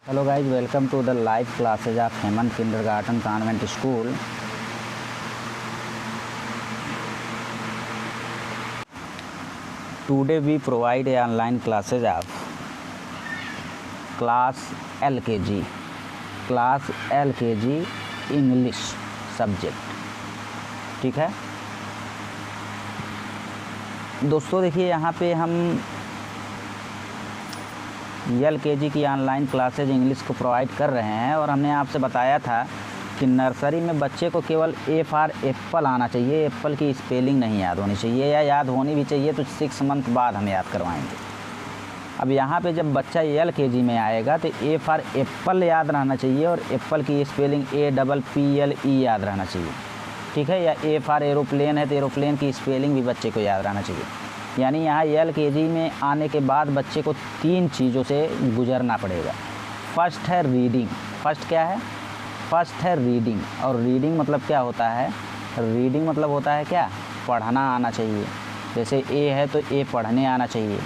Hello guys, welcome to the live classes of Hemant Kindergarten Convent School. Today we provide a online classes of class LKG English subject. ठीक है दोस्तों, देखिए यहाँ पे हम LKG की ऑनलाइन क्लासेज इंग्लिश को प्रोवाइड कर रहे हैं। और हमने आपसे बताया था कि नर्सरी में बच्चे को केवल ए फॉर एप्पल आना चाहिए, एप्पल की स्पेलिंग नहीं याद होनी चाहिए, या याद होनी भी चाहिए तो 6 मंथ बाद हम याद करवाएंगे। अब यहाँ पे जब बच्चा LKG में आएगा तो ए फॉर एप्पल याद रहना चाहिए और एप्पल की स्पेलिंग APPLE याद रहना चाहिए, ठीक है। या ए फॉर एरोप्लेन है तो एरोप्लेन की स्पेलिंग भी बच्चे को याद रहना चाहिए। यानी यहाँ LKG में आने के बाद बच्चे को 3 चीज़ों से गुजरना पड़ेगा। फर्स्ट है रीडिंग। फर्स्ट क्या है? फर्स्ट है रीडिंग। और रीडिंग मतलब क्या होता है? रीडिंग मतलब होता है क्या? पढ़ना आना चाहिए। जैसे ए है तो ए पढ़ने आना चाहिए,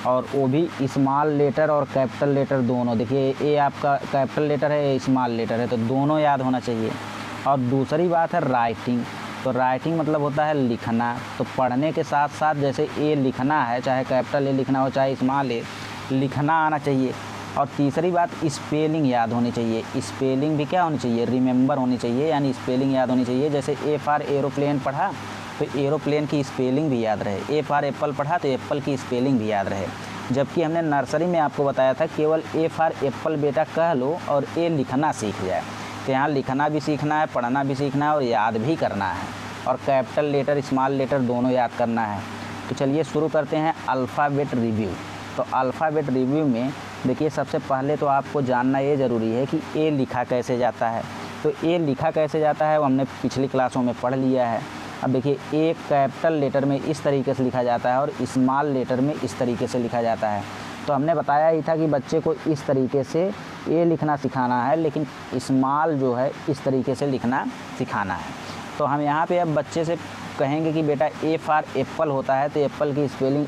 और वो भी स्मॉल लेटर और कैपिटल लेटर दोनों। देखिए ए आपका कैपिटल लेटर है, ए स्मॉल लेटर है, तो दोनों याद होना चाहिए। और दूसरी बात है राइटिंग। तो राइटिंग मतलब होता है लिखना। तो पढ़ने के साथ साथ जैसे ए लिखना है, चाहे कैपिटल ए लिखना हो चाहे स्मॉल ए, लिखना आना चाहिए। और तीसरी बात स्पेलिंग याद होनी चाहिए। स्पेलिंग भी क्या होनी चाहिए? रिमेंबर होनी चाहिए, यानी स्पेलिंग याद होनी चाहिए। जैसे ए फॉर एरोप्लेन पढ़ा तो एरोप्लेन की स्पेलिंग भी याद रहे। ए फॉर एप्पल पढ़ा तो एप्पल की स्पेलिंग भी याद रहे। जबकि हमने नर्सरी में आपको बताया था केवल ए फॉर एप्पल बेटा कह लो और ए लिखना सीख जाए। तो यहाँ लिखना भी सीखना है, पढ़ना भी सीखना है और याद भी करना है, और कैपिटल लेटर स्मॉल लेटर दोनों याद करना है। तो चलिए शुरू करते हैं अल्फ़ाबेट रिव्यू। तो अल्फ़ाबेट रिव्यू में देखिए सबसे पहले तो आपको जानना ये ज़रूरी है कि ए लिखा कैसे जाता है। तो ए लिखा कैसे जाता है वो हमने पिछली क्लासों में पढ़ लिया है। अब देखिए ए कैपिटल लेटर में इस तरीके से लिखा जाता है और स्मॉल लेटर में इस तरीके से लिखा जाता है। तो हमने बताया ही था कि बच्चे को इस तरीके से ए लिखना सिखाना है, लेकिन स्मॉल जो है इस तरीके से लिखना सिखाना है। तो हम यहाँ पे अब बच्चे से कहेंगे कि बेटा ए फॉर एप्पल होता है तो एप्पल की स्पेलिंग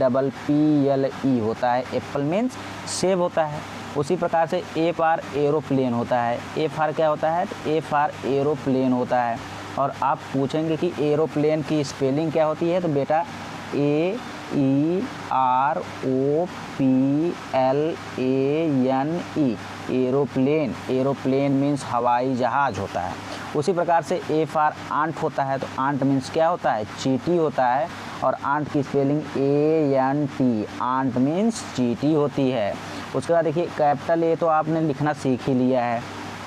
APPLE होता है। एप्पल मीन्स सेब होता है। उसी प्रकार से ए फॉर एरोप्लेन होता है। ए फॉर क्या होता है? तो ए फॉर एरोप्लेन होता है। और आप पूछेंगे कि एरोप्लेन की स्पेलिंग क्या होती है, तो बेटा AEROPLANE एरोप्लेन। एरोप्लेन मीन्स हवाई जहाज़ होता है। उसी प्रकार से ए फॉर आंट होता है तो आंट मीन्स क्या होता है? चींटी होता है। और आंट की स्पेलिंग ANT, आंट मीन्स चींटी होती है। उसके बाद देखिए कैपिटल ए तो आपने लिखना सीख ही लिया है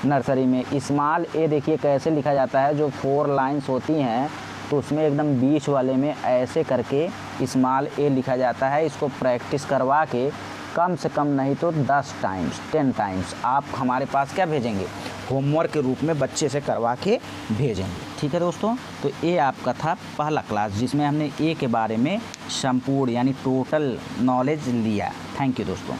नर्सरी में। स्मॉल ए देखिए कैसे लिखा जाता है, जो 4 लाइन्स होती हैं तो उसमें एकदम बीच वाले में ऐसे करके स्मॉल ए लिखा जाता है। इसको प्रैक्टिस करवा के कम से कम नहीं तो 10 टाइम्स 10 टाइम्स आप हमारे पास क्या भेजेंगे? होमवर्क के रूप में बच्चे से करवा के भेजेंगे, ठीक है दोस्तों। तो ये आपका था पहला क्लास जिसमें हमने ए के बारे में संपूर्ण यानी टोटल नॉलेज लिया। थैंक यू दोस्तों।